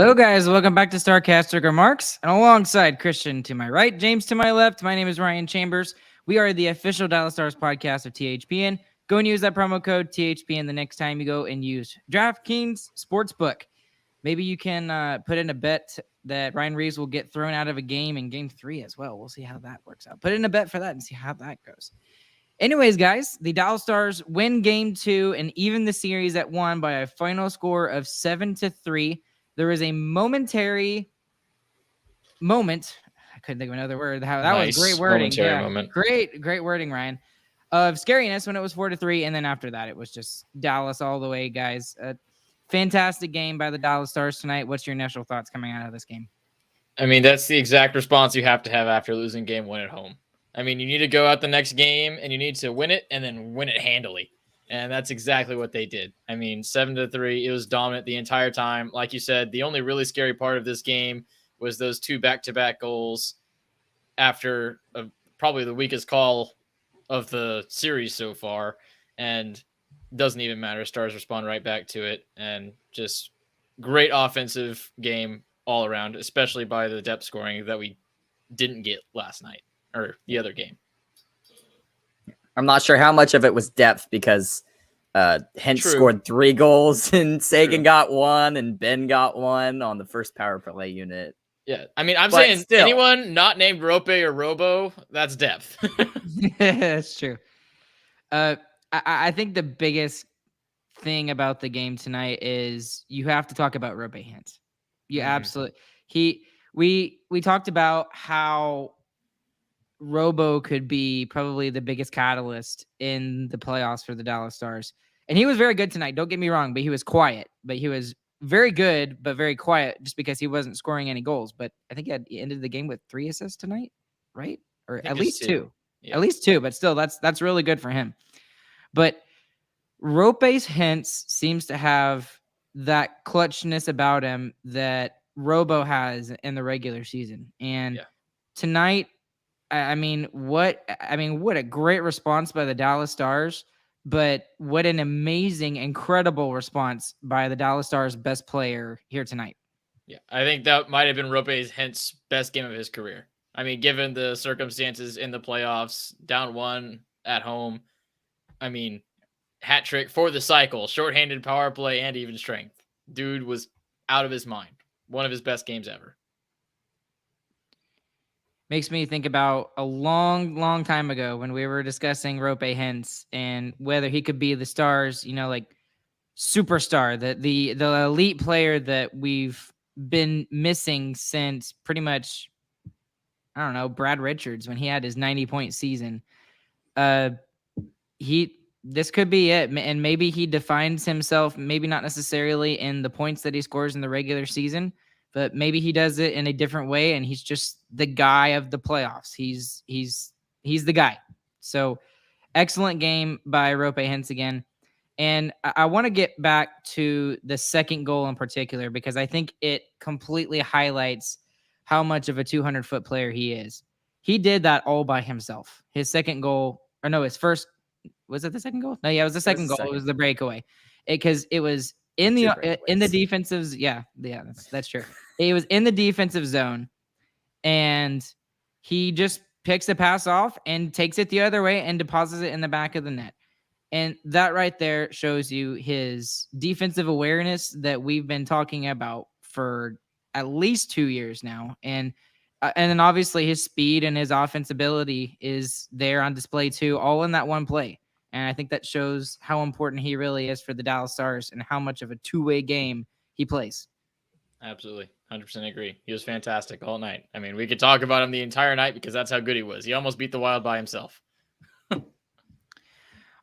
Hello, guys. Welcome back to Starcastic Remarks. And alongside Christian to my right, James to my left, my name is Ryan Chambers. We are the official Dallas Stars podcast of THPN. Go and use that promo code THPN the next time you go and use DraftKings Sportsbook. Maybe you can put in a bet that Ryan Reeves will get thrown out of a game in Game 3 as well. We'll see how that works out. Put in a bet for that and see how that goes. Anyways, guys, the Dallas Stars win Game 2 and even the series at 1 by a final score of 7-3. There was a momentary moment. I couldn't think of another word. That was great wording. Yeah, moment. Great wording, Ryan. Of scariness when it was 4-3, and then after that, it was just Dallas all the way, guys. A fantastic game by the Dallas Stars tonight. What's your initial thoughts coming out of this game? I mean, that's the exact response you have to have after losing Game 1 at home. I mean, you need to go out the next game and you need to win it and then win it handily. And that's exactly what they did. I mean, 7-3, it was dominant the entire time. Like you said, the only really scary part of this game was those 2 back-to-back goals after probably the weakest call of the series so far. And doesn't even matter. Stars respond right back to it. And just great offensive game all around, especially by the depth scoring that we didn't get last night or the other game. I'm not sure how much of it was depth because Hintz scored 3 goals and Sagan got 1 and Ben got 1 on the first power play unit. Yeah, I mean, I'm saying still, anyone not named Rope or Robo, that's depth. That's true. I think the biggest thing about the game tonight is you have to talk about Rope Hintz. You absolutely. We talked about how Robo could be probably the biggest catalyst in the playoffs for the Dallas Stars. And he was very good tonight. Don't get me wrong, but he was quiet. But he was very good, but very quiet just because he wasn't scoring any goals. But I think he ended the game with 3 assists tonight, right? Or at least 2. Yeah. At least 2, but still, that's really good for him. But Rope's Hintz seems to have that clutchness about him that Robo has in the regular season. And tonight, I mean, what a great response by the Dallas Stars, but what an amazing, incredible response by the Dallas Stars' best player here tonight. Yeah, I think that might have been Rope's Hintz best game of his career. I mean, given the circumstances in the playoffs, down 1 at home, I mean, hat trick for the cycle, shorthanded power play, and even strength. Dude was out of his mind. One of his best games ever. Makes me think about a long time ago when we were discussing Rope Hintz and whether he could be the Stars, like superstar, the elite player that we've been missing since pretty much, I don't know, Brad Richards when he had his 90-point season. This could be it, and maybe he defines himself, maybe not necessarily in the points that he scores in the regular season, but maybe he does it in a different way, and he's just the guy of the playoffs. He's the guy. So excellent game by Rope Hintz again. And I want to get back to the second goal in particular because I think it completely highlights how much of a 200-foot player he is. He did that all by himself. His second goal, or no, his first, was it the second goal? No, yeah, it was the second goal. It was the breakaway. Because it was in the defensive, that's true. It was in the defensive zone, and he just picks the pass off and takes it the other way and deposits it in the back of the net. And that right there shows you his defensive awareness that we've been talking about for at least 2 years now. And then obviously his speed and his offense ability is there on display too, all in that one play. And I think that shows how important he really is for the Dallas Stars and how much of a two-way game he plays. Absolutely. 100% agree. He was fantastic all night. I mean, we could talk about him the entire night because that's how good he was. He almost beat the Wild by himself. I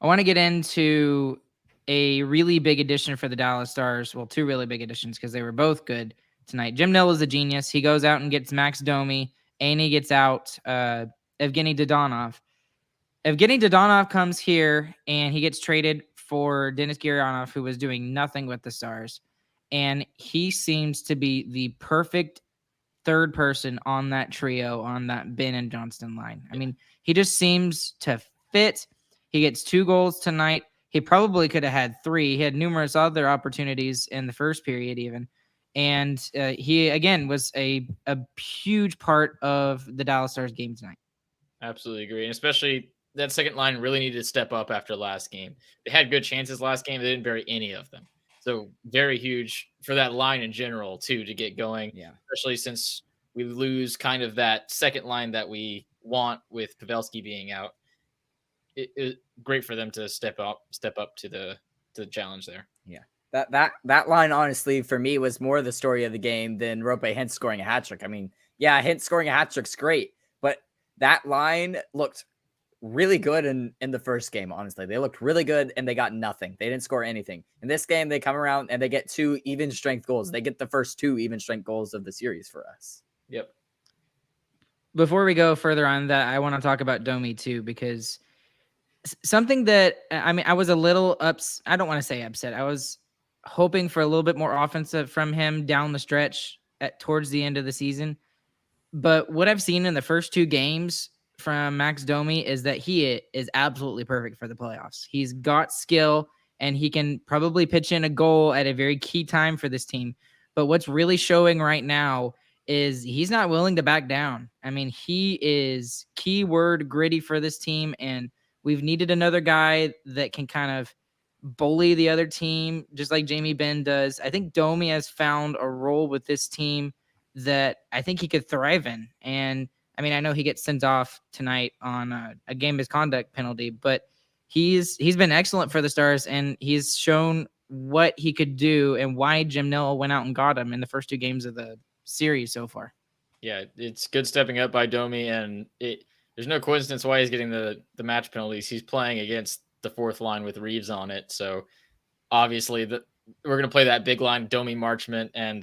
want to get into a really big addition for the Dallas Stars. Well, 2 really big additions because they were both good tonight. Jim Nill is a genius. He goes out and gets Max Domi, and he gets out Evgeny Dodonov. Evgeny Dodonov comes here, and he gets traded for Denis Gurianov, who was doing nothing with the Stars. And he seems to be the perfect third person on that trio, on that Ben and Johnston line. I mean, he just seems to fit. He gets 2 goals tonight. He probably could have had 3. He had numerous other opportunities in the first period even. And he, again, was a huge part of the Dallas Stars game tonight. Absolutely agree. And especially that second line really needed to step up after last game. They had good chances last game. They didn't bury any of them. So very huge for that line in general, too, to get going. Yeah. Especially since we lose kind of that second line that we want with Pavelski being out. It great for them to step up to the challenge there. Yeah. That line, honestly, for me, was more the story of the game than Rope Hintz scoring a hat trick. I mean, yeah, Hintz scoring a hat trick's great, but that line looked really good in the first game, honestly. They looked really good, and they got nothing. They didn't score anything. In this game, they come around, and they get 2 even-strength goals. They get the first 2 even-strength goals of the series for us. Yep. Before we go further on that, I want to talk about Domi, too, because something that, I mean, I was a little I don't want to say upset. I was hoping for a little bit more offensive from him down the stretch towards the end of the season. But what I've seen in the first 2 games from Max Domi is that he is absolutely perfect for the playoffs. He's got skill, and he can probably pitch in a goal at a very key time for this team. But what's really showing right now is he's not willing to back down. I mean, he is keyword gritty for this team, and we've needed another guy that can kind of bully the other team, just like Jamie Benn does. I think Domi has found a role with this team that I think he could thrive in. And I mean, I know he gets sent off tonight on a game misconduct penalty, but he's been excellent for the Stars, and he's shown what he could do and why Jim Nill went out and got him in the first 2 games of the series so far. Yeah, it's good stepping up by Domi, and there's no coincidence why he's getting the match penalties. He's playing against the fourth line with Reeves on it, so obviously we're going to play that big line, Domi, Marchment, and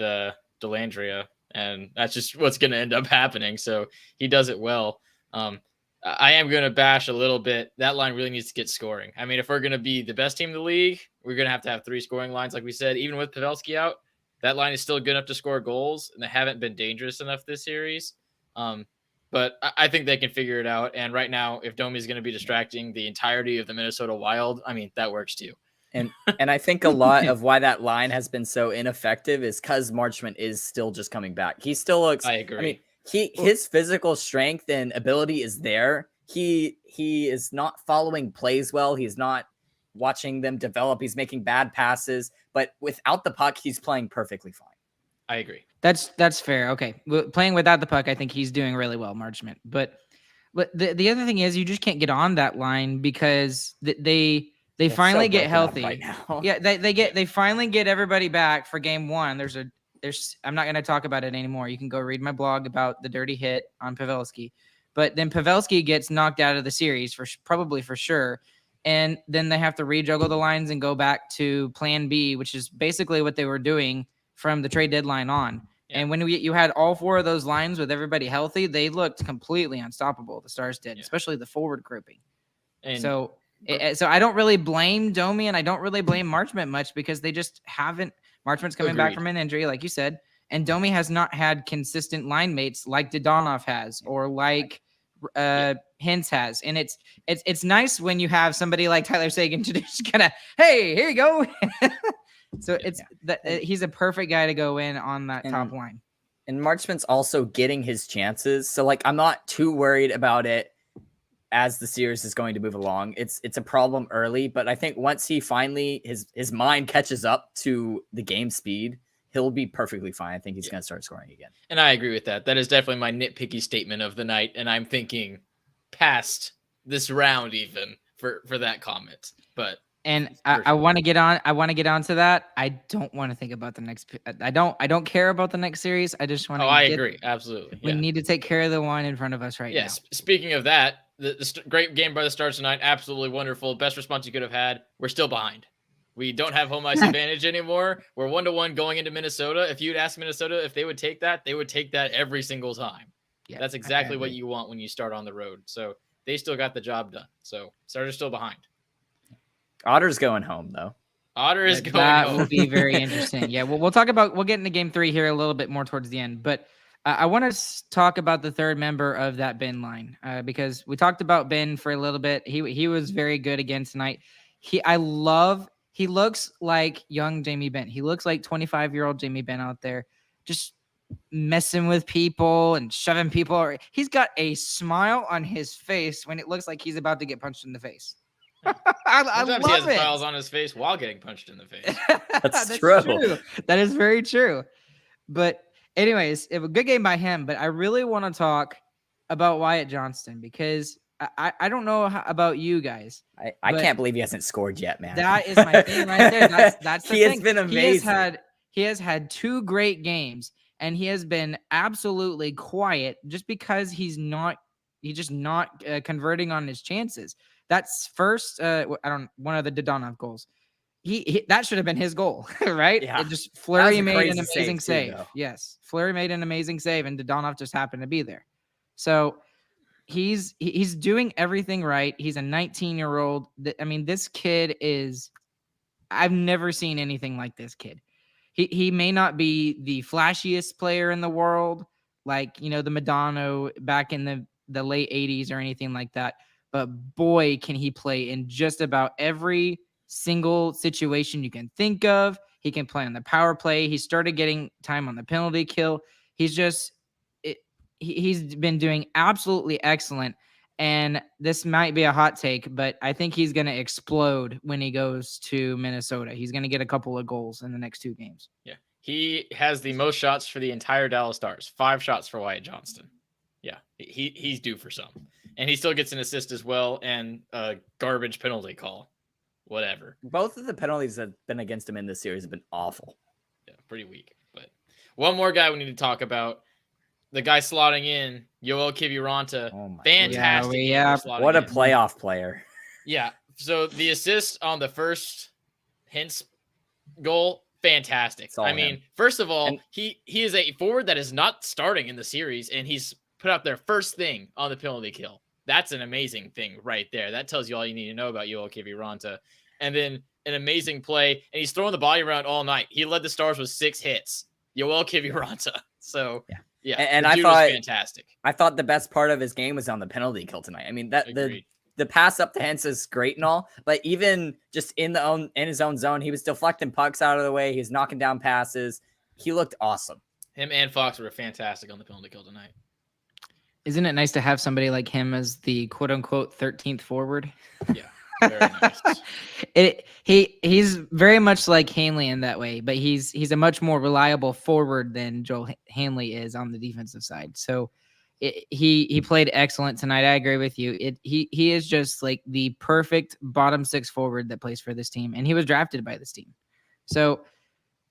Delandria, and that's just what's going to end up happening. So he does it well. I am going to bash a little bit. That line really needs to get scoring. I mean, if we're going to be the best team in the league, we're going to have 3 scoring lines, like we said. Even with Pavelski out, that line is still good enough to score goals, and they haven't been dangerous enough this series. But I think they can figure it out. And right now, if Domi is going to be distracting the entirety of the Minnesota Wild, I mean, that works too. And I think a lot of why that line has been so ineffective is because Marchment is still just coming back. He still looks. I agree. I mean, his physical strength and ability is there. He is not following plays well. He's not watching them develop. He's making bad passes, but without the puck, he's playing perfectly fine. I agree. That's fair. Okay. Playing without the puck, I think he's doing really well, Marchment. But the other thing is you just can't get on that line because they finally get healthy. Right now. Yeah, they finally get everybody back for game 1. There's I'm not going to talk about it anymore. You can go read my blog about the dirty hit on Pavelski. But then Pavelski gets knocked out of the series probably for sure. And then they have to rejuggle the lines and go back to plan B, which is basically what they were doing from the trade deadline on. Yeah. And when you had all 4 of those lines with everybody healthy, they looked completely unstoppable. The Stars did, especially the forward grouping. And so I don't really blame Domi, and I don't really blame Marchment much because they just haven't. Marchment's coming back from an injury, like you said, and Domi has not had consistent line mates like Dodonov has or like Hintz has. And it's nice when you have somebody like Tyler Seguin to just kind of, hey, here you go. So he's a perfect guy to go in on that top line. And Marchment's also getting his chances. So like, I'm not too worried about it as the series is going to move along. It's a problem early, but I think once he finally, his mind catches up to the game speed, he'll be perfectly fine. I think he's going to start scoring again. And I agree with that. That is definitely my nitpicky statement of the night. And I'm thinking past this round even for that comment, but. And I want to get on. I want to get onto that. I don't want to think about the next. I don't care about the next series. I just want to. I agree. Absolutely. We need to take care of the one in front of us right now. Yes. Speaking of that, the great game by the Stars tonight. Absolutely wonderful. Best response you could have had. We're still behind. We don't have home ice advantage anymore. We're 1-1 going into Minnesota. If you'd ask Minnesota if they would take that, they would take that every single time. Yeah, that's exactly what you want when you start on the road. So they still got the job done. So Stars are still behind. Otter's going home, though. Otter is going home. That will be very interesting. Yeah, we'll get into game 3 here a little bit more towards the end. But I want to talk about the third member of that Ben line because we talked about Ben for a little bit. He was very good again tonight. I love He looks like young Jamie Benn. He looks like 25-year-old Jamie Benn out there, just messing with people and shoving people. He's got a smile on his face when it looks like he's about to get punched in the face. I Sometimes he has smiles on his face while getting punched in the face. That's true. That is very true. But anyways, it was a good game by him. But I really want to talk about Wyatt Johnston because I don't know about you guys. I can't believe he hasn't scored yet, man. That is my thing right there. That's the he thing. has been amazing. He has had 2 great games, and he has been absolutely quiet just because he's just not converting on his chances. That's first. One of the Dodonov goals. He that should have been his goal, right? Yeah. Fleury made an amazing save. Yes, Fleury made an amazing save, and Dodonov just happened to be there. So he's doing everything right. He's a 19-year-old. I mean, this kid is. I've never seen anything like this kid. He may not be the flashiest player in the world, like the Madonna back in the late 80s or anything like that. But boy, can he play in just about every single situation you can think of. He can play on the power play. He started getting time on the penalty kill. He's been doing absolutely excellent. And this might be a hot take, but I think he's going to explode when he goes to Minnesota. He's going to get a couple of goals in the next 2 games. Yeah. He has the most shots for the entire Dallas Stars. 5 shots for Wyatt Johnston. Yeah. He's due for some. And he still gets an assist as well and a garbage penalty call. Whatever. Both of the penalties that have been against him in this series have been awful. Yeah, pretty weak. But one more guy we need to talk about. The guy slotting in, Joel Kiviranta. Oh my fantastic. Yeah. What a playoff player. Yeah. So the assist on the first Hintz goal, fantastic. I mean, first of all, he is a forward that is not starting in the series, and he's put out their first thing on the penalty kill. That's an amazing thing right there. That tells you all you need to know about Joel Kiviranta. And then an amazing play, and he's throwing the body around all night. He led the Stars with 6 hits. Joel Kiviranta. So yeah, and I thought fantastic. I thought the best part of his game was on the penalty kill tonight. I mean, the pass up to Hintz is great and all, but even just in his own zone, he was deflecting pucks out of the way. He's knocking down passes. He looked awesome. Him and Fox were fantastic on the penalty kill tonight. Isn't it nice to have somebody like him as the quote unquote 13th forward? Yeah. Very nice. He's very much like Hanley in that way, but he's a much more reliable forward than Joel Hanley is on the defensive side. So he played excellent tonight. I agree with you. He is just like the perfect bottom 6 forward that plays for this team, and he was drafted by this team. So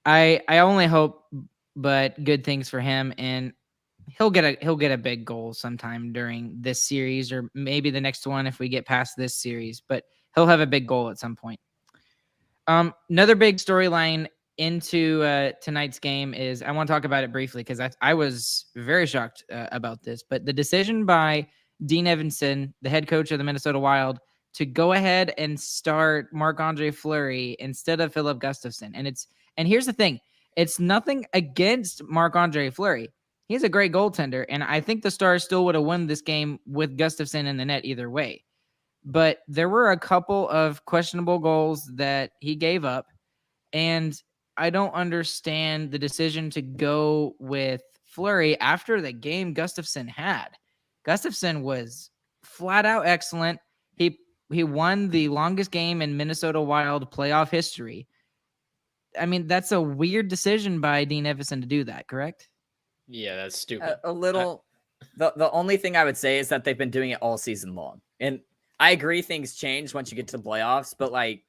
I only hope but good things for him, and he'll get a big goal sometime during this series or maybe the next one if we get past this series, but he'll have a big goal at some point. Another big storyline into tonight's game is, I want to talk about it briefly because I was very shocked about this, but the decision by Dean Evason, the head coach of the Minnesota Wild, to go ahead and start Marc-Andre Fleury instead of Philip Gustafsson. And here's the thing. It's nothing against Marc-Andre Fleury. He's a great goaltender, and I think the Stars still would have won this game with Gustafsson in the net either way. But there were a couple of questionable goals that he gave up, and I don't understand the decision to go with Fleury after the game Gustafsson had. Gustafsson was flat out excellent. He won the longest game in Minnesota Wild playoff history. I mean, that's a weird decision by Dean Evason to do that, correct? Yeah, that's stupid. A little. The only thing I would say is that they've been doing it all season long. And I agree things change once you get to the playoffs, but like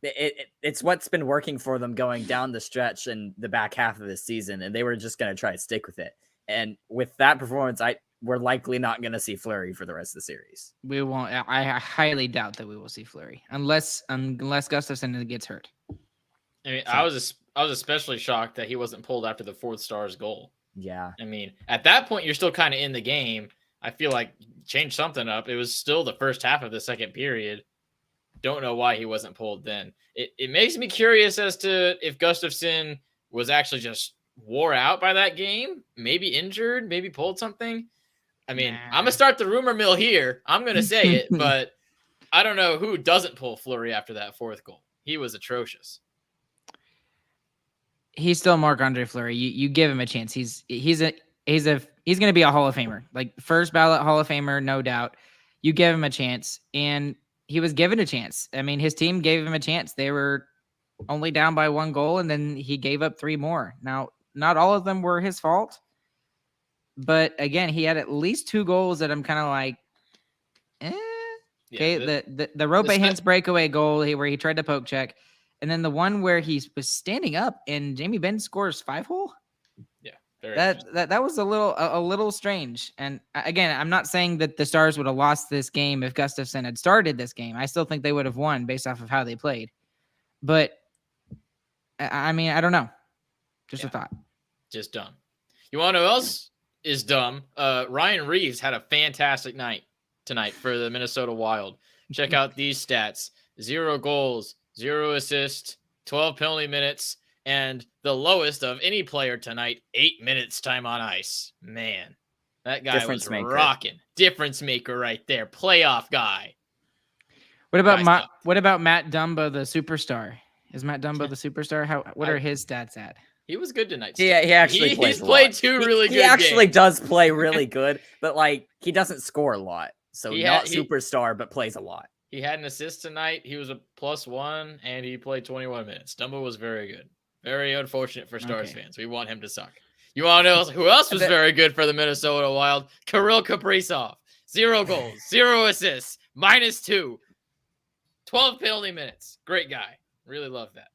it's what's been working for them going down the stretch in the back half of this season, and they were just going to try to stick with it. And with that performance, we're likely not going to see Fleury for the rest of the series. We won't. I highly doubt that we will see Fleury unless Gustafsson gets hurt. I mean, I was especially shocked that he wasn't pulled after the 4th Stars goal. Yeah. I mean, at that point, you're still kind of in the game. I feel like change something up. It was still the first half of the second period. Don't know why he wasn't pulled then. It makes me curious as to if Gustafsson was actually just wore out by that game, maybe injured, maybe pulled something. I mean, I'm going to start the rumor mill here. I'm going to say it, but I don't know who doesn't pull Fleury after that 4th goal. He was atrocious. He's still Marc-Andre Fleury. You give him a chance. He's going to be a Hall of Famer, like first ballot Hall of Famer, no doubt. You give him a chance, and he was given a chance. I mean, his team gave him a chance. They were only down by 1 goal, and then he gave up 3 more. Now, not all of them were his fault, but again, he had at least 2 goals that I'm kind of like, okay. The Rope Hintz breakaway goal where he tried to poke check, and then the one where he was standing up and Jamie Benn scores 5-hole. Yeah, that was a little strange. And again, I'm not saying that the Stars would have lost this game if Gustafsson had started this game. I still think they would have won based off of how they played. But I mean, I don't know. Just a thought. Just dumb. You want to know who else is dumb? Ryan Reeves had a fantastic night tonight for the Minnesota Wild. Check out these stats: 0 goals, 0 assists, 12 penalty minutes, and the lowest of any player tonight, 8 minutes time on ice. Man, that guy was rocking. Difference maker right there. Playoff guy. What about Matt Dumba, the superstar? Is Matt Dumba the superstar? What are his stats at? He was good tonight. Yeah, he actually plays. He's played 2 really good. He actually does play really good, but like he doesn't score a lot. So not superstar, but plays a lot. He had an assist tonight. He was a +1, and he played 21 minutes. Dumba was very good. Very unfortunate for Stars fans. We want him to suck. You want to know who else was very good for the Minnesota Wild? Kirill Kaprizov. 0 goals, 0 assists, -2, 12 penalty minutes. Great guy. Really love that.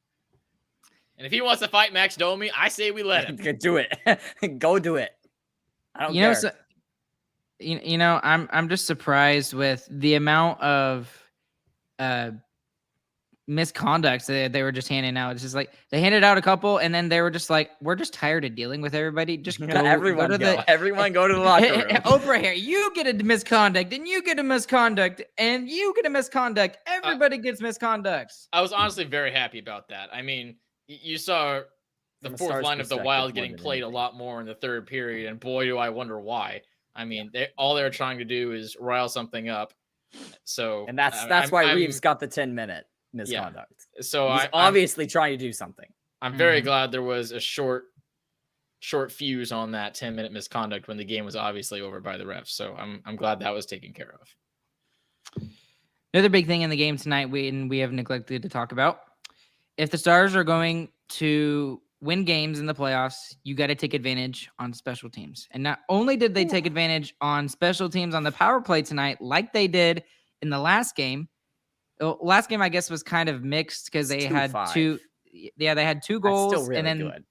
And if he wants to fight Max Domi, I say we let him. Do it. Go do it. I don't care. So, I'm just surprised with the amount of misconducts that they were just handing out. It's just like they handed out a couple, and then they were just like, "We're just tired of dealing with everybody. Just go, everyone go to the locker room." Oprah here, you get a misconduct, and you get a misconduct, and you get a misconduct. Everybody gets misconducts. I was honestly very happy about that. I mean, you saw the fourth line of the Wild getting played a lot more in the third period, and boy, do I wonder why. I mean, all they're trying to do is rile something up. So, and that's why Reeves got the 10-minute misconduct. Yeah. So he's obviously trying to do something. I'm very glad there was a short fuse on that 10-minute misconduct when the game was obviously over by the refs. So I'm glad that was taken care of. Another big thing in the game tonight we have neglected to talk about. If the Stars are going to win games in the playoffs, you got to take advantage on special teams. And not only did they take advantage on special teams on the power play tonight, like they did in the last game. Last game, I guess, was kind of mixed because they had 2. Yeah, they had 2 goals. That's still really and then, good,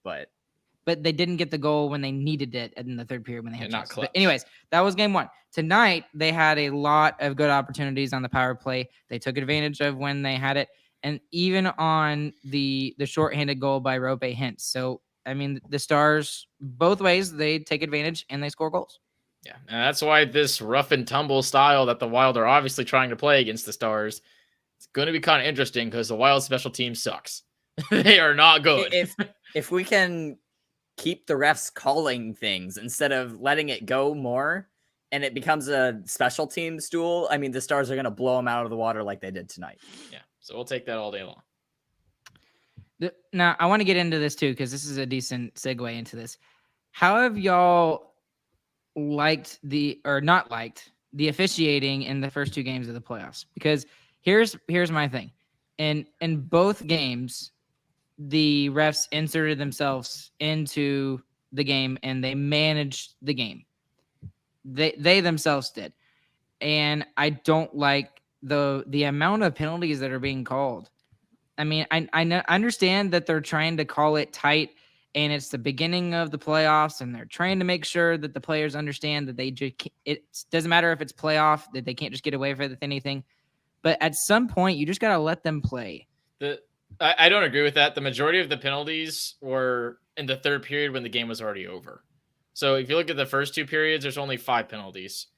but they didn't get the goal when they needed it in the third period when they had not close. But anyways, that was game 1. Tonight, they had a lot of good opportunities on the power play. They took advantage of when they had it. And even on the shorthanded goal by Rope Hintz. So, I mean, the Stars, both ways, they take advantage and they score goals. Yeah, and that's why this rough and tumble style that the Wild are obviously trying to play against the Stars, it's going to be kind of interesting because the Wild special team sucks. They are not good. If we can keep the refs calling things instead of letting it go more, and it becomes a special team duel, I mean, the Stars are going to blow them out of the water like they did tonight. Yeah. So we'll take that all day long. Now, I want to get into this too, because this is a decent segue into this. How have y'all liked not liked the officiating in the first 2 games of the playoffs? Because here's my thing. In both games, the refs inserted themselves into the game and they managed the game. They themselves did. And I don't like the amount of penalties that are being called. I mean, I understand that they're trying to call it tight and it's the beginning of the playoffs and they're trying to make sure that the players understand that it doesn't matter if it's playoff, that they can't just get away with anything. But at some point, you just got to let them play. I don't agree with that. The majority of the penalties were in the third period when the game was already over. So if you look at the first 2 periods, there's only 5 penalties,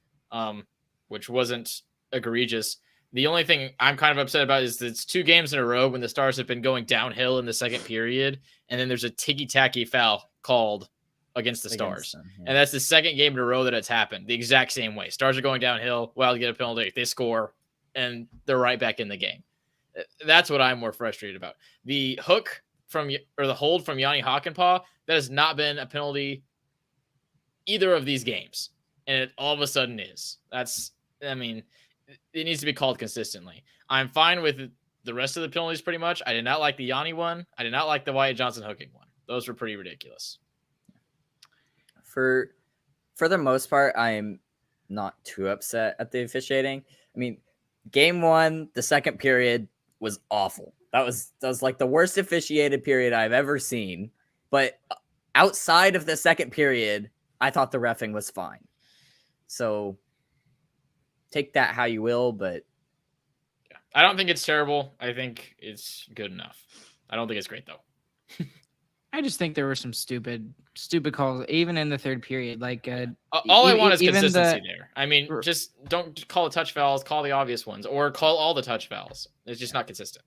which wasn't egregious. The only thing I'm kind of upset about is it's 2 games in a row when the Stars have been going downhill in the second period, and then there's a ticky-tacky foul called against the Stars. Them, yeah. And that's the second game in a row that it's happened, the exact same way. Stars are going downhill, Wild get a penalty, they score, and they're right back in the game. That's what I'm more frustrated about. The hook the hold from Yanni Hakanpää, that has not been a penalty either of these games, and it all of a sudden is. I mean, it needs to be called consistently. I'm fine with the rest of the penalties pretty much. I did not like the Yanni one. I did not like the Wyatt Johnson hooking one. Those were pretty ridiculous. For the most part, I'm not too upset at the officiating. I mean, game 1, the second period was awful. That was like the worst officiated period I've ever seen. But outside of the second period, I thought the reffing was fine. So take that how you will, but yeah, I don't think it's terrible. I think it's good enough. I don't think it's great though. I just think there were some stupid calls, even in the third period. Like all I want is consistency there. I mean, just don't call the touch fouls, call the obvious ones, or call all the touch fouls. It's just not consistent.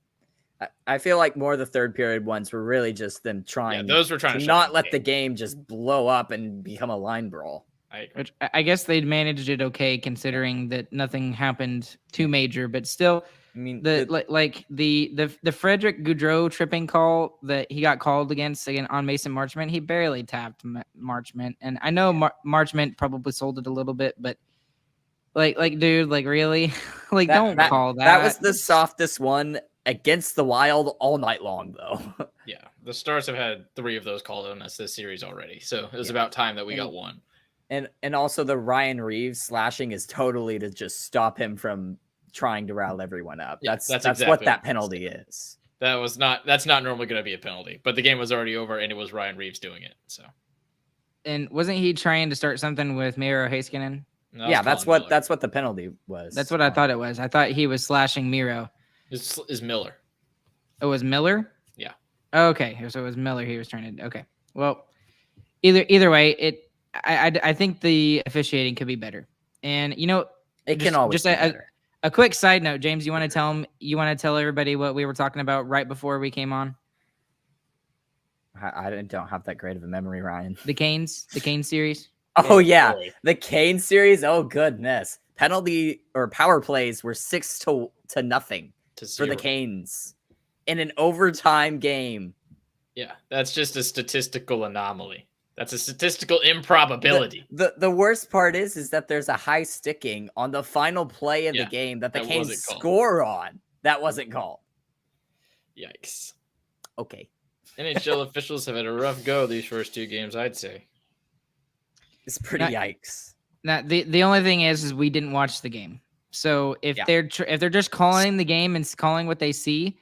I feel like more of the third period ones were really just them trying. Yeah, those were trying to not let the game just blow up and become a line brawl. Which I guess they'd managed it okay, considering that nothing happened too major, but still. I mean, the Frederick Goudreau tripping call that he got called against again on Mason Marchment, he barely tapped Marchment, and I know Marchment probably sold it a little bit, but dude, really, don't call that. That was the softest one against the Wild all night long, though. Yeah, the Stars have had 3 of those called on us this series already, so it was about time that we got one. And also the Ryan Reeves slashing is totally to just stop him from trying to rile everyone up. Yeah, that's exactly what that penalty is. That's not normally going to be a penalty, but the game was already over and it was Ryan Reeves doing it. So, and wasn't he trying to start something with Miro Heiskanen? No, yeah, that's what the penalty was. That's what I thought it was. I thought he was slashing Miro. Is Miller? It was Miller? Yeah. Okay, so it was Miller he was trying to. Okay, well, either way, I think the officiating could be better, and it can always be better. A quick side note, James, you want to tell everybody what we were talking about right before we came on? I don't have that great of a memory, Ryan. The Kane series. Oh yeah, the Kane series. Oh goodness, penalty or power plays were 6-0 for the Canes in an overtime game. Yeah, that's just a statistical anomaly. That's a statistical improbability. The worst part is that there's a high sticking on the final play of the game that the Canes score on. That wasn't called. Yikes. Okay. NHL officials have had a rough go these first 2 games, I'd say. It's pretty yikes. Now, the only thing is we didn't watch the game. So if they're just calling the game and calling what they see,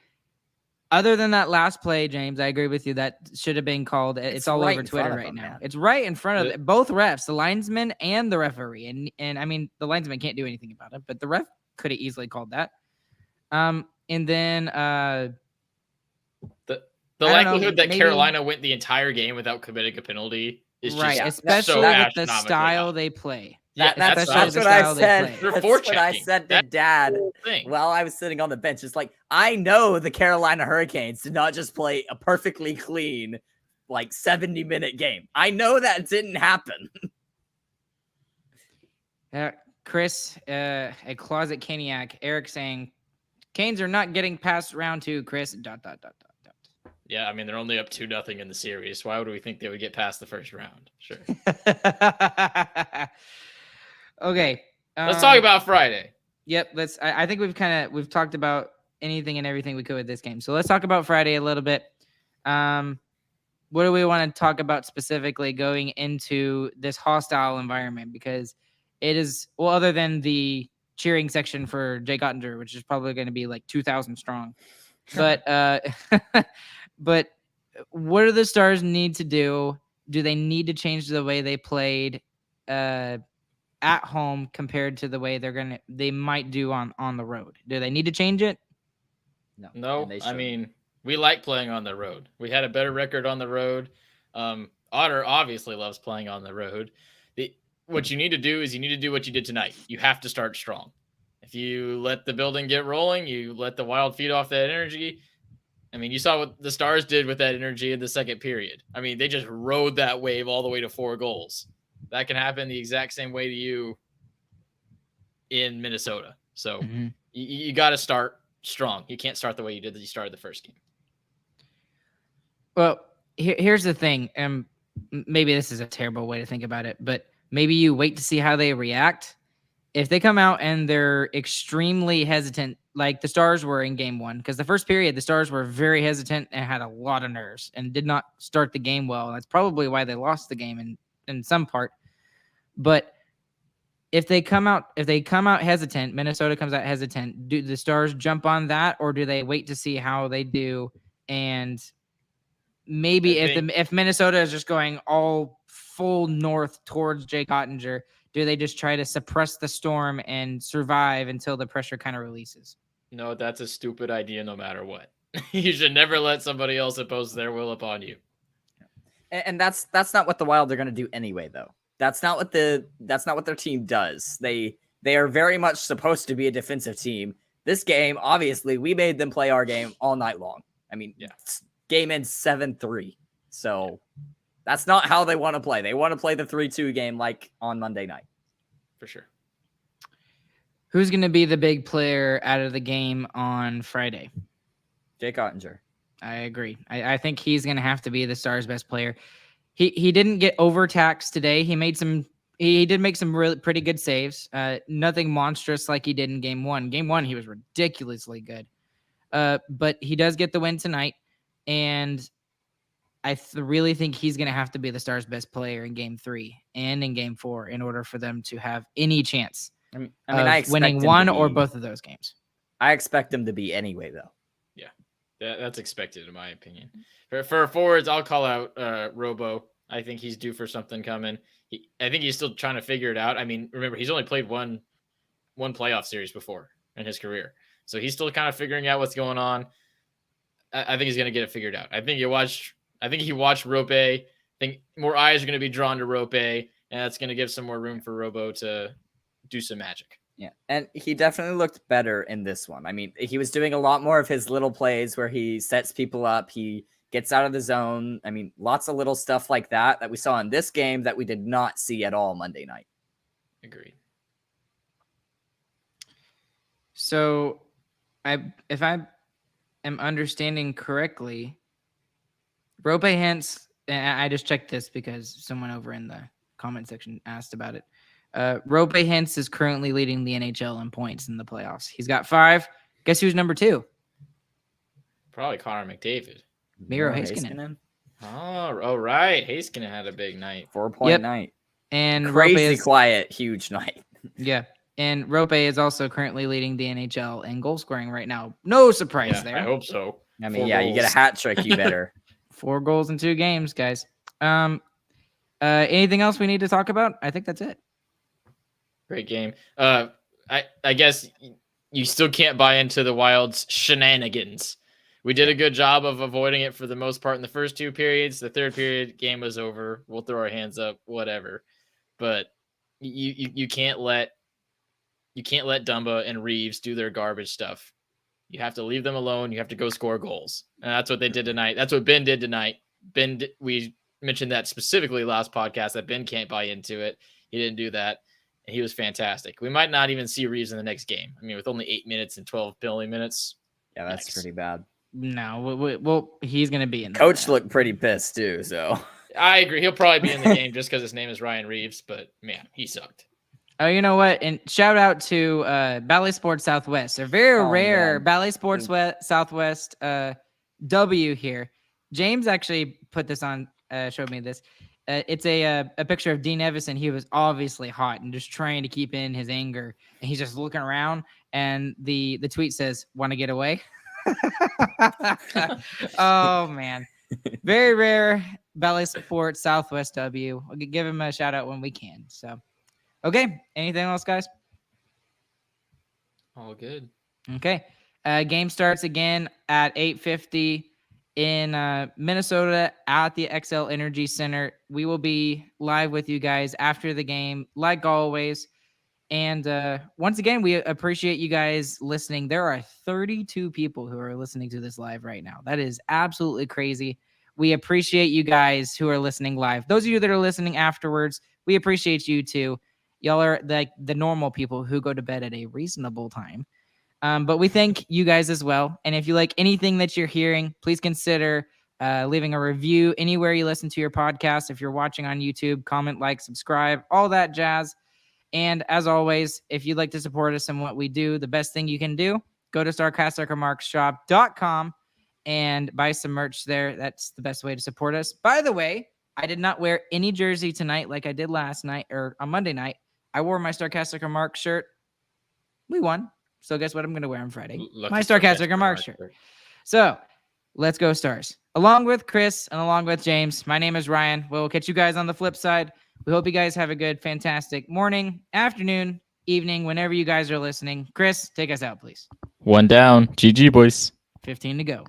other than that last play, James, I agree with you. That should have been called. It's all over Twitter right now. Man. It's right in front of both refs, the linesman and the referee. And I mean, the linesman can't do anything about it, but the ref could have easily called that. And then the likelihood that Carolina went the entire game without committing a penty is just right, especially with the style they play. That's what I said. That's what I said to Dad while I was sitting on the bench. It's like, I know the Carolina Hurricanes did not just play a perfectly clean, 70-minute game. I know that didn't happen. Chris, a closet Caniac, Eric saying, Canes are not getting past round 2, Chris, ... Yeah, I mean, they're only up 2-0 in the series. Why would we think they would get past the first round? Sure. Okay. Let's talk about Friday. Yep. I think we've talked about anything and everything we could with this game. So let's talk about Friday a little bit. What do we want to talk about specifically going into this hostile environment? Because it is, well, other than the cheering section for Jake Ottinger, which is probably going to be 2,000 strong. But but what do the Stars need to do? Do they need to change the way they played at home compared to the way they might do on the road? Do they need to change it? No. I mean, we like playing on the road. We had a better record on the road. Otter obviously loves playing on the road. What you need to do is you need to do what you did tonight. You have to start strong. If you let the building get rolling, you let the Wild feed off that energy. I mean, you saw what the Stars did with that energy in the second period. I mean, they just rode that wave all the way to 4 goals. That can happen the exact same way to you in Minnesota. So you got to start. strong. You can't start the way you started the first game. Well, here's the thing. Maybe this is a terrible way to think about it, but maybe you wait to see how they react. If they come out and they're extremely hesitant, like the Stars were in game one, because the first period, the Stars were very hesitant and had a lot of nerves and did not start the game well. That's probably why they lost the game in some part. But if they come out hesitant, Minnesota comes out hesitant, do the Stars jump on that, or do they wait to see how they do? And maybe if Minnesota is just going all full north towards Jake Ottinger, do they just try to suppress the storm and survive until the pressure kind of releases? No, that's a stupid idea no matter what. You should never let somebody else impose their will upon you. And that's not what the Wild are going to do anyway, though. That's not what their team does. They are very much supposed to be a defensive team. This game, obviously, we made them play our game all night long. I mean, game ends 7-3. So that's not how they want to play. They want to play the 3-2 game like on Monday night. For sure. Who's going to be the big player out of the game on Friday? Jake Ottinger. I agree. I think he's going to have to be the Stars' best player. He didn't get overtaxed today. He did make some really pretty good saves. Nothing monstrous like he did in game one. Game one, he was ridiculously good. But he does get the win tonight. And I really think he's going to have to be the Stars' best player in game 3 and in game 4 in order for them to have any chance of winning one or both of those games. I expect him to be anyway, though. Yeah, that's expected in my opinion. For forwards, I'll call out Robo. I think he's due for something coming. I think he's still trying to figure it out. I mean, remember, he's only played one playoff series before in his career. So he's still kind of figuring out what's going on. I think he's going to get it figured out. I think he watched Rope. I think more eyes are going to be drawn to Rope, and that's going to give some more room for Robo to do some magic. Yeah, and he definitely looked better in this one. I mean, he was doing a lot more of his little plays where he sets people up, he gets out of the zone. I mean, lots of little stuff like that we saw in this game that we did not see at all Monday night. Agreed. So, if I am understanding correctly, Rope Hintz, and I just checked this because someone over in the comment section asked about it. Rope Hintz is currently leading the NHL in points in the playoffs. He's got 5. Guess who's number 2? Probably Connor McDavid. Miro Heiskanen. Oh, right. Heiskanen had a big night. 4-point night. And crazy quiet, huge night. Yeah. And Rope is also currently leading the NHL in goal scoring right now. No surprise there. I hope so. I mean, you get a hat trick, you better. 4 goals in 2 games, guys. Anything else we need to talk about? I think that's it. Great game. I guess you still can't buy into the Wild's shenanigans. We did a good job of avoiding it for the most part in the first 2 periods. The third period, game was over. We'll throw our hands up, whatever. But you can't let Dumba and Reeves do their garbage stuff. You have to leave them alone. You have to go score goals. And that's what they did tonight. That's what Ben did tonight. We mentioned that specifically last podcast that Ben can't buy into it. He didn't do that. And he was fantastic. We might not even see Reeves in the next game. I mean, with only 8 minutes and 12 penalty minutes. Yeah, that's pretty bad. No, well, he's going to be in there. Coach looked pretty pissed too, so. I agree. He'll probably be in the game just because his name is Ryan Reeves, but man, he sucked. Oh, you know what? And shout out to Bally Sports Southwest. A very rare Bally Sports Southwest W here. James actually put this on, showed me this. It's a picture of Dean Evison. He was obviously hot and just trying to keep in his anger. And he's just looking around. And the tweet says, "Want to get away?" Oh, man. Very rare Bally Sports Southwest W. I'll give him a shout out when we can. So, okay. Anything else, guys? All good. Okay. Game starts again at 8:50 in Minnesota at the XL Energy Center. We will be live with you guys after the game, like always. And once again, we appreciate you guys listening. There are 32 people who are listening to this live right now. That is absolutely crazy. We appreciate you guys who are listening live. Those of you that are listening afterwards, we appreciate you too. Y'all are like the normal people who go to bed at a reasonable time. But we thank you guys as well. And if you like anything that you're hearing, please consider leaving a review anywhere you listen to your podcast. If you're watching on YouTube, comment, like, subscribe, all that jazz. And as always, if you'd like to support us in what we do, the best thing you can do, go to sarcasticremarksshop.com and buy some merch there. That's the best way to support us. By the way, I did not wear any jersey tonight like I did last night or on Monday night. I wore my Sarcastic Remarks shirt. We won. So guess what I'm going to wear on Friday? My Sarcastic Remarks shirt. So let's go Stars. Along with Chris and along with James, my name is Ryan. We'll catch you guys on the flip side. We hope you guys have a good, fantastic morning, afternoon, evening, whenever you guys are listening. Chris, take us out, please. 1 down. GG, boys. 15 to go.